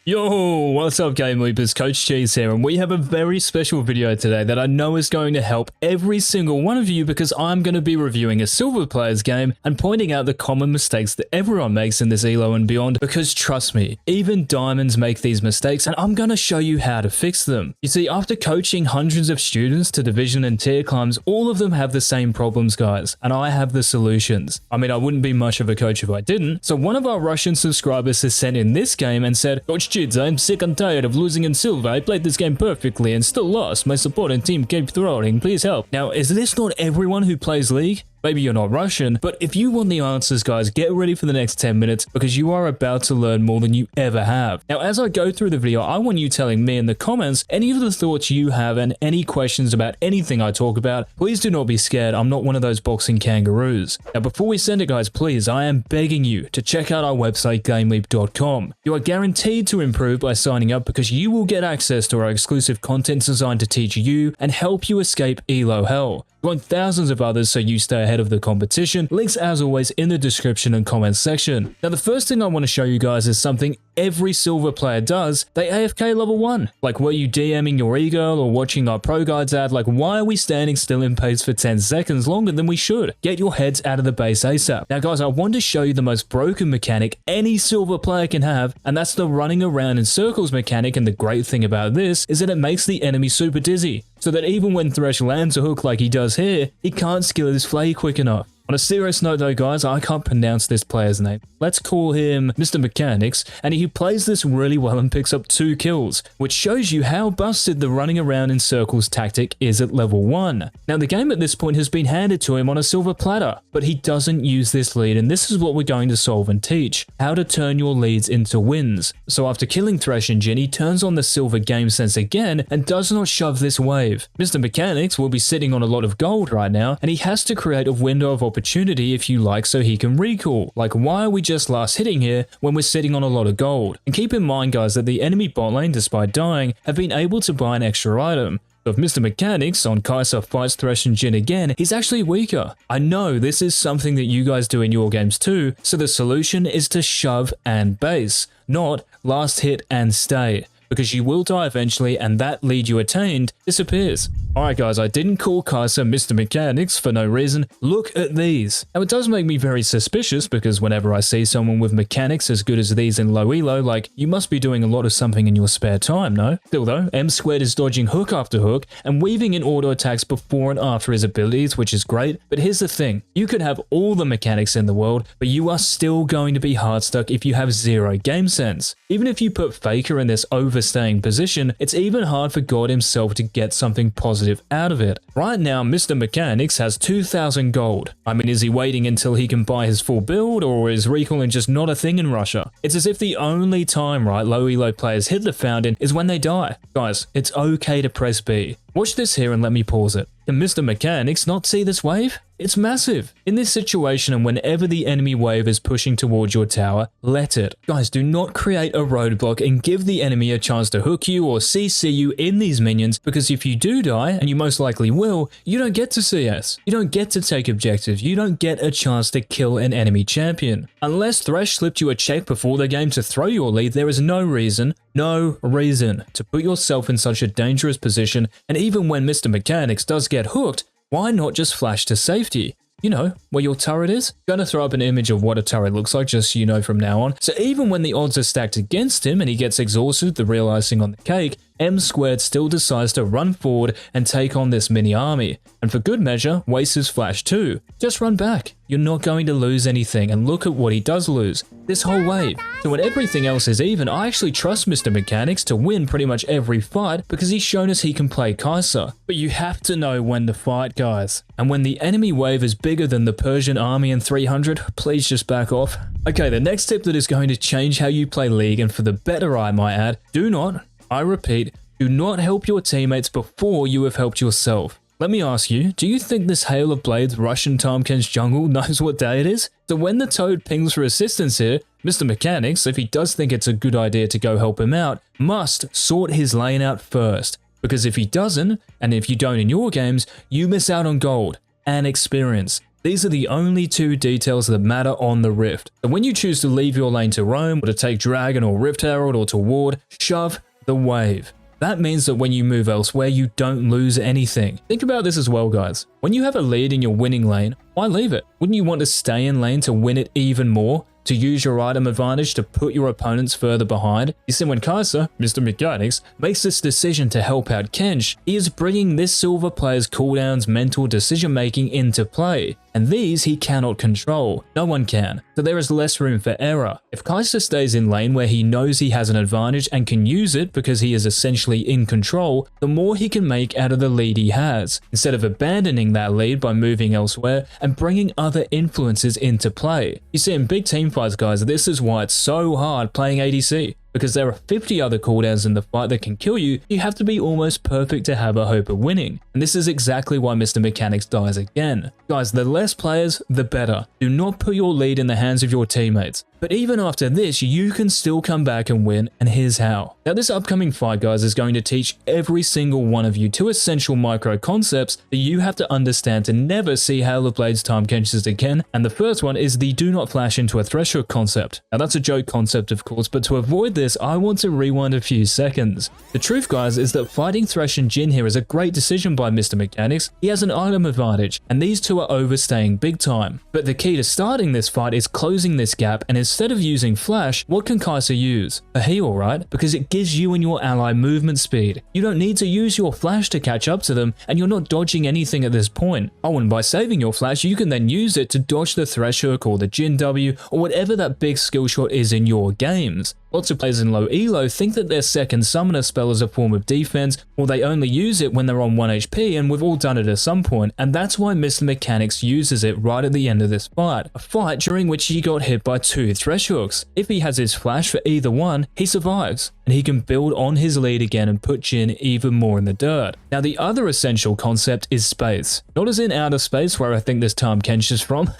Yo, what's up GameLeapers, Coach Cheese here, and we have a very special video today that I know is going to help every single one of you because I'm going to be reviewing a silver player's game and pointing out the common mistakes that everyone makes in this ELO and beyond, because trust me, even diamonds make these mistakes and I'm going to show you how to fix them. You see, after coaching hundreds of students to division and tier climbs, all of them have the same problems, guys, and I have the solutions. I mean, I wouldn't be much of a coach if I didn't, so one of our Russian subscribers has sent in this game and said, Coach Cheese, I'm sick and tired of losing in silver. I played this game perfectly and still lost. My support and team keep throwing. Please help. Now, is this not everyone who plays League? Maybe you're not Russian, but if you want the answers, guys, get ready for the next 10 minutes because you are about to learn more than you ever have. Now, as I go through the video, I want you telling me in the comments any of the thoughts you have and any questions about anything I talk about. Please do not be scared. I'm not one of those boxing kangaroos. Now, before we send it, guys, please, I am begging you to check out our website, GameLeap.com. You are guaranteed to improve by signing up because you will get access to our exclusive content designed to teach you and help you escape ELO hell. Join thousands of others so you stay ahead of the competition. Links, as always, in the description and comments section. Now, the first thing I want to show you guys is something every silver player does. They AFK level 1. Like, were you DMing your e-girl or watching our pro guides ad? Like, why are we standing still in pace for 10 seconds longer than we should? Get your heads out of the base ASAP. Now, guys, I want to show you the most broken mechanic any silver player can have, and that's the running around in circles mechanic. And the great thing about this is that it makes the enemy super dizzy, so that even when Thresh lands a hook like he does here, he can't skill his flay quick enough. On a serious note though, guys, I can't pronounce this player's name. Let's call him Mr. Mechanics, and he plays this really well and picks up 2 kills, which shows you how busted the running around in circles tactic is at level 1. Now, the game at this point has been handed to him on a silver platter, but he doesn't use this lead, and this is what we're going to solve and teach: how to turn your leads into wins. So after killing Thresh and Jin, he turns on the silver game sense again and does not shove this wave. Mr. Mechanics will be sitting on a lot of gold right now, and he has to create a window of opportunity, if you like, so he can recall. Like, why are we just last hitting here when we're sitting on a lot of gold? And keep in mind, guys, that the enemy bot lane, despite dying, have been able to buy an extra item. So if Mr. Mechanics on Kaisa fights Thresh and Jin again, he's actually weaker. I know this is something that you guys do in your games too, so the solution is to shove and base, not last hit and stay, because you will die eventually and that lead you attained disappears. Alright guys, I didn't call Kaisa Mr. Mechanics for no reason. Look at these. Now, it does make me very suspicious because whenever I see someone with mechanics as good as these in low elo, like, you must be doing a lot of something in your spare time, no? Still though, M2 is dodging hook after hook and weaving in auto attacks before and after his abilities, which is great. But here's the thing, you could have all the mechanics in the world, but you are still going to be hard stuck if you have 0 game sense. Even if you put Faker in this overstaying position, it's even hard for God himself to get something positive out of it. Right now, Mr. Mechanics has 2,000 gold. I mean, is he waiting until he can buy his full build, or is recalling just not a thing in Russia? It's as if the only time, right, low elo players hit the fountain is when they die. Guys, it's okay to press B. Watch this here and let me pause it. Can Mr. Mechanics not see this wave? It's massive. In this situation, and whenever the enemy wave is pushing towards your tower, let it. Guys, do not create a roadblock and give the enemy a chance to hook you or CC you in these minions, because if you do die, and you most likely will, you don't get to CS. You don't get to take objectives. You don't get a chance to kill an enemy champion. Unless Thresh slipped you a check before the game to throw your lead, there is no reason to put yourself in such a dangerous position. And even when Mr. Mechanics does get hooked, why not just flash to safety? You know, where your turret is? Gonna throw up an image of what a turret looks like just so you know from now on. So even when the odds are stacked against him and he gets exhausted, the real icing on the cake, M2 still decides to run forward and take on this mini army. And for good measure, wastes his flash too. Just run back. You're not going to lose anything, and look at what he does lose. This whole wave. So when everything else is even, I actually trust Mr. Mechanics to win pretty much every fight because he's shown us he can play Kaisa. But you have to know when to fight, guys. And when the enemy wave is bigger than the Persian army in 300, please just back off. Okay, the next tip that is going to change how you play League, and for the better I might add, I repeat, do not help your teammates before you have helped yourself. Let me ask you, do you think this Hail of Blades Russian Tomkin's jungle knows what day it is? So when the Toad pings for assistance here, Mr. Mechanics, if he does think it's a good idea to go help him out, must sort his lane out first. Because if he doesn't, and if you don't in your games, you miss out on gold and experience. These are the only two details that matter on the Rift. And when you choose to leave your lane to roam, or to take Dragon or Rift Herald, or to ward, shove the wave. That means that when you move elsewhere, you don't lose anything. Think about this as well, guys. When you have a lead in your winning lane, why leave it? Wouldn't you want to stay in lane to win it even more? To use your item advantage to put your opponents further behind? You see, when Kaisa, Mr. Mechanics, makes this decision to help out Genji, he is bringing this silver player's cooldowns, mental decision making into play. And these he cannot control. No one can. So there is less room for error. If Kaisa stays in lane where he knows he has an advantage and can use it because he is essentially in control, the more he can make out of the lead he has, instead of abandoning that lead by moving elsewhere and bringing other influences into play. You see, in big team fights, guys, this is why it's so hard playing ADC. Because there are 50 other cooldowns in the fight that can kill you, you have to be almost perfect to have a hope of winning. And this is exactly why Mr. Mechanics dies again. Guys, the less players, the better. Do not put your lead in the hands of your teammates. But even after this, you can still come back and win, and here's how. Now, this upcoming fight, guys, is going to teach every single one of you two essential micro concepts that you have to understand to never see Hail of Blades time Genjis again, and the first one is the do not flash into a threshold concept. Now, that's a joke concept, of course, but to avoid this, I want to rewind a few seconds. The truth, guys, is that fighting Thresh and Jhin here is a great decision by Mr. Mechanics. He has an item advantage, and these two are overstaying big time. But the key to starting this fight is closing this gap, and instead of using flash, what can Kaisa use? A heal, right? Because it gives you and your ally movement speed. You don't need to use your flash to catch up to them, and you're not dodging anything at this point. Oh, and by saving your flash, you can then use it to dodge the Thresh hook or the Jhin W or whatever that big skill shot is in your games. Lots of players in low elo think that their second summoner spell is a form of defense, or they only use it when they're on 1 HP, and we've all done it at some point, and that's why Mr. Mechanics uses it right at the end of this fight. A fight during which he got hit by 2 Thresh hooks. If he has his flash for either one, he survives, and he can build on his lead again and put Jhin even more in the dirt. Now, the other essential concept is space. Not as in outer space, where I think this time Genji is from.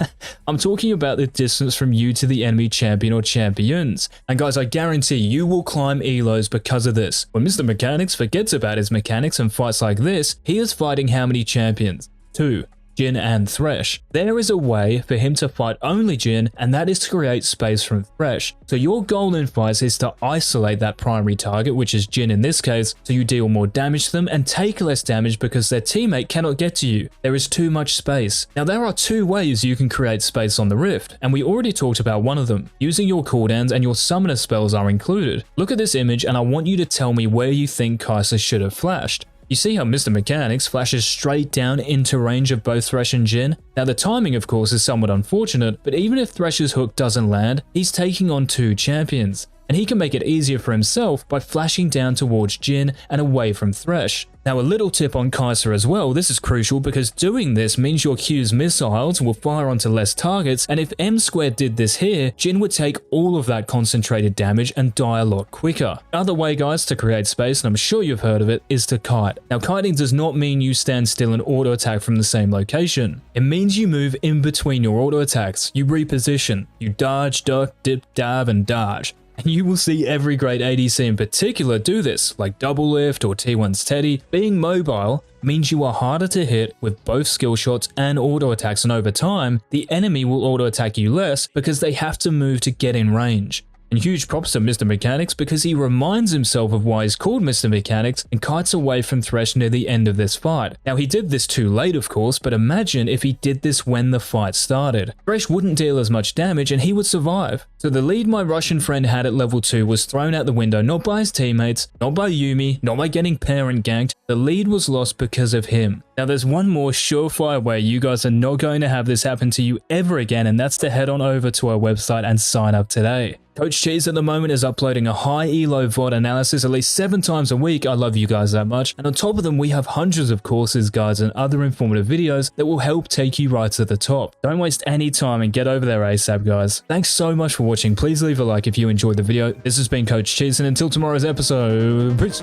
I'm talking about the distance from you to the enemy champion or champions. And guys, I guarantee you will climb elos because of this. When Mr. Mechanics forgets about his mechanics and fights like this, he is fighting how many champions? 2. Jhin and Thresh. There is a way for him to fight only Jhin, and that is to create space from Thresh. So your goal in fights is to isolate that primary target, which is Jhin in this case, so you deal more damage to them and take less damage because their teammate cannot get to you. There is too much space. Now, there are 2 ways you can create space on the Rift, and we already talked about one of them. Using your cooldowns and your summoner spells are included. Look at this image and I want you to tell me where you think Kaisa should have flashed. You see how Mr. Mechanics flashes straight down into range of both Thresh and Jhin? Now, the timing, of course, is somewhat unfortunate, but even if Thresh's hook doesn't land, he's taking on 2 champions, and he can make it easier for himself by flashing down towards Jhin and away from Thresh. Now, a little tip on Kaisa as well. This is crucial because doing this means your Q's missiles will fire onto less targets, and if M2 did this here, Jhin would take all of that concentrated damage and die a lot quicker. Another way, guys, to create space, and I'm sure you've heard of it, is to kite. Now, kiting does not mean you stand still and auto attack from the same location. It means you move in between your auto attacks. You reposition. You dodge, duck, dip, dab, and dodge. And you will see every great ADC in particular do this, like Double Lift or T1's Teddy. Being mobile means you are harder to hit with both skill shots and auto attacks, and over time, the enemy will auto attack you less because they have to move to get in range. And huge props to Mr. Mechanics because he reminds himself of why he's called Mr. Mechanics and kites away from Thresh near the end of this fight. Now, he did this too late, of course, but imagine if he did this when the fight started. Thresh wouldn't deal as much damage and he would survive. So the lead my Russian friend had at level 2 was thrown out the window, not by his teammates, not by Yuumi, not by getting parent ganked. The lead was lost because of him. Now, there's one more surefire way you guys are not going to have this happen to you ever again, and that's to head on over to our website and sign up today. Coach Cheese at the moment is uploading a high elo VOD analysis at least 7 times a week. I love you guys that much. And on top of them, we have hundreds of courses, guides, and other informative videos that will help take you right to the top. Don't waste any time and get over there ASAP, guys. Thanks so much for watching. Please leave a like if you enjoyed the video. This has been Coach Cheese, and until tomorrow's episode, peace.